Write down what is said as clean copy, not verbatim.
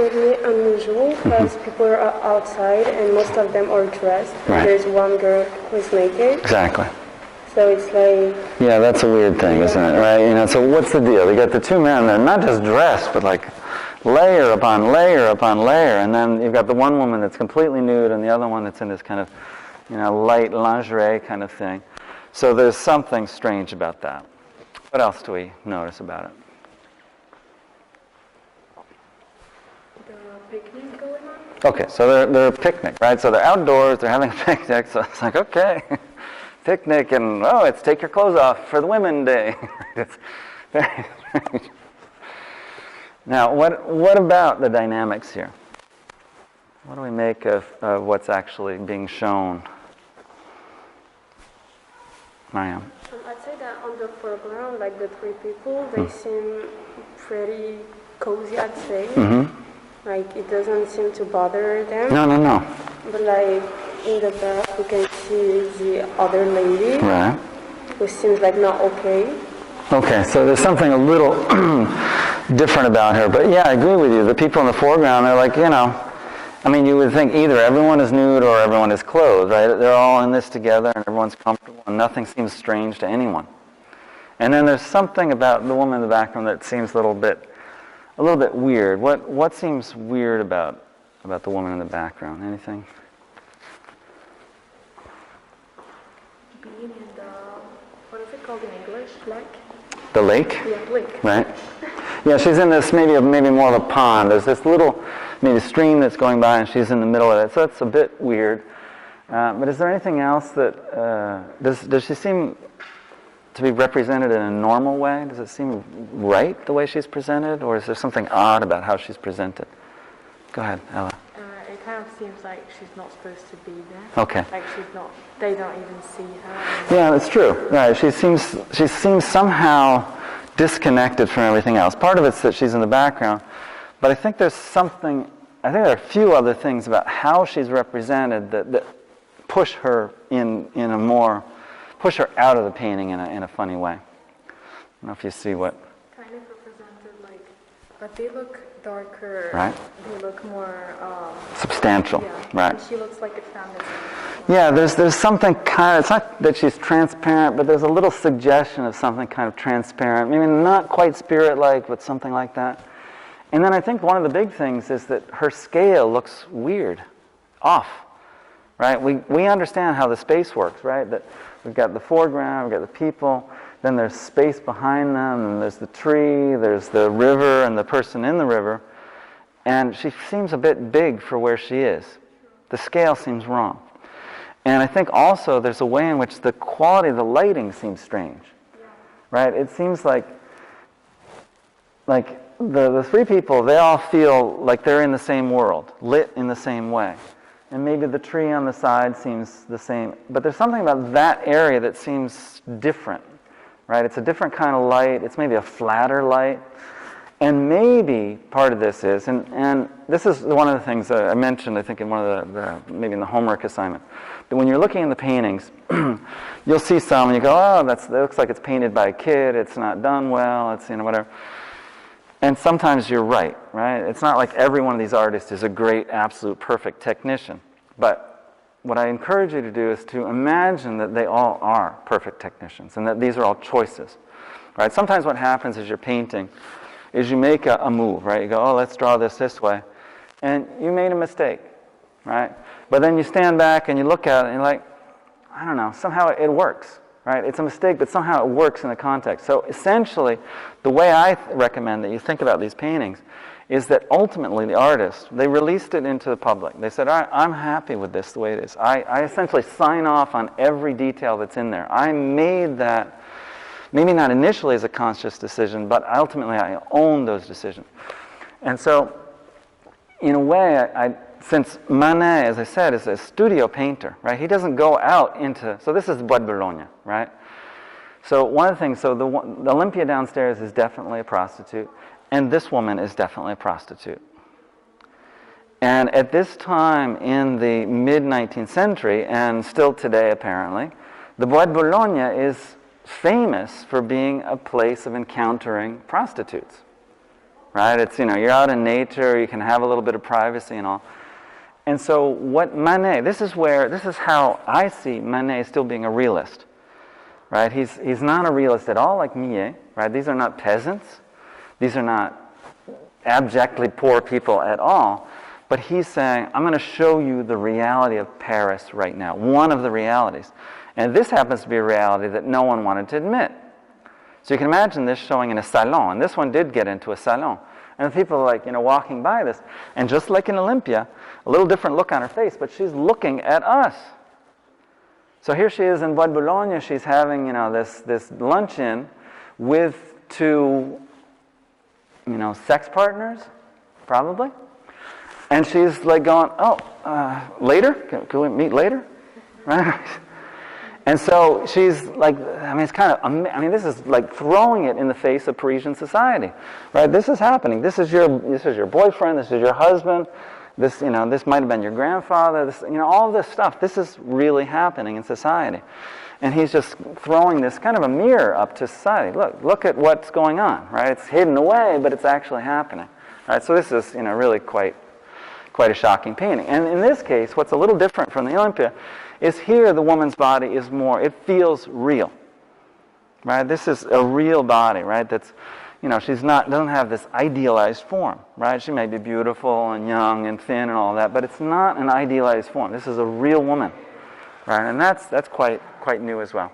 pretty unusual because people are outside and most of them are dressed. Right. There's one girl who's naked. Exactly. So it's like... Yeah, that's a weird thing, isn't it? Right? You know, so what's the deal? You got the two men, they're not just dressed, but like layer upon layer upon layer, and then you've got the one woman that's completely nude and the other one that's in this kind of, you know, light lingerie kind of thing. So there's something strange about that. What else do we notice about it? The picnic going on? Okay, so they're a picnic, right? So they're outdoors, they're having a picnic, so it's like, okay, picnic, and oh, it's take your clothes off for the Women's Day. It's very strange. Now, what about the dynamics here? What do we make of what's actually being shown? Mariam? I'd say that on the foreground, like the three people, they seem pretty cozy, I'd say. Mm-hmm. Like, it doesn't seem to bother them. No. But like, in the back, we can see the other lady. Right. Who seems like not okay. Okay, so there's something a little different about her. But yeah, I agree with you. The people in the foreground, they're like, you know, I mean, you would think either everyone is nude or everyone is clothed, right? They're all in this together and everyone's comfortable and nothing seems strange to anyone. And then there's something about the woman in the background that seems a little bit weird. What seems weird about the woman in the background? Anything? Being in the, what is it called in English? Lake? The lake? Yeah, lake. Right. Yeah, she's in this maybe more of a pond. There's this little maybe stream that's going by and she's in the middle of it. So it's a bit weird. But is there anything else that, does she seem to be represented in a normal way? Does it seem right the way she's presented? Or is there something odd about how she's presented? Go ahead, Ella. It kind of seems like she's not supposed to be there. Okay. Like she's not, they don't even see her. Yeah, that's true. Right. She seems somehow disconnected from everything else. Part of it's that she's in the background, but I think there are a few other things about how she's represented that push her push her out of the painting in a funny way. I don't know if you see what. Kind of represented like, but they look darker. Right. They look more substantial. Yeah. Right. And she looks like a feminist. Yeah, there's something kind of, it's not that she's transparent, but there's a little suggestion of something kind of transparent, maybe not quite spirit-like, but something like that. And then I think one of the big things is that her scale looks weird, off, right? We understand how the space works, right? That we've got the foreground, we've got the people, then there's space behind them, and there's the tree, there's the river, and the person in the river. And she seems a bit big for where she is. The scale seems wrong. And I think also there's a way in which the quality of the lighting seems strange, right? It seems like the three people, they all feel like they're in the same world, lit in the same way. And maybe the tree on the side seems the same. But there's something about that area that seems different, right? It's a different kind of light. It's maybe a flatter light. And maybe part of this is, and this is one of the things that I mentioned, I think, in one of maybe in the homework assignment, that when you're looking in the paintings, you'll see some and you go, oh, that looks like it's painted by a kid, it's not done well, it's, whatever. And sometimes you're right? It's not like every one of these artists is a great, absolute, perfect technician. But what I encourage you to do is to imagine that they all are perfect technicians and that these are all choices, right? Sometimes what happens is you're painting is you make a move, right? You go, oh, let's draw this way. And you made a mistake, right? But then you stand back and you look at it and you're like, I don't know, somehow it works, right? It's a mistake, but somehow it works in the context. So essentially, the way I recommend that you think about these paintings is that ultimately the artist, they released it into the public. They said, all right, I'm happy with this the way it is. I essentially sign off on every detail that's in there. I made that, maybe not initially as a conscious decision, but ultimately I own those decisions. And so, in a way, since Manet, as I said, is a studio painter, right? He doesn't go out into, so this is Bois de Boulogne, right? So one of the things, so the Olympia downstairs is definitely a prostitute, and this woman is definitely a prostitute. And at this time in the mid-19th century, and still today apparently, the Bois de Boulogne is famous for being a place of encountering prostitutes. right? It's, you're out in nature, you can have a little bit of privacy and all. And so what Manet, this is how I see Manet still being a realist, right? He's not a realist at all like Millet, right? These are not peasants. These are not abjectly poor people at all. But he's saying, I'm going to show you the reality of Paris right now, one of the realities. And this happens to be a reality that no one wanted to admit. So you can imagine this showing in a salon, and this one did get into a salon. And people are like, walking by this. And just like in Olympia, a little different look on her face, but she's looking at us. So here she is in Bois de Boulogne, she's having, this luncheon with two, sex partners, probably. And she's like going, later? Can we meet later? Right? And so she's like, it's kind of, this is like throwing it in the face of Parisian society, right? This is happening. This is your boyfriend. This is your husband. This, this might have been your grandfather. This, all this stuff. This is really happening in society, and he's just throwing this kind of a mirror up to society. Look at what's going on, right? It's hidden away, but it's actually happening, right? So this is, really quite a shocking painting. And in this case, what's a little different from the Olympia is here the woman's body is more, it feels real, right? This is a real body, right? That's, she's doesn't have this idealized form, right? She may be beautiful and young and thin and all that, but it's not an idealized form. This is a real woman, right? And that's quite new as well.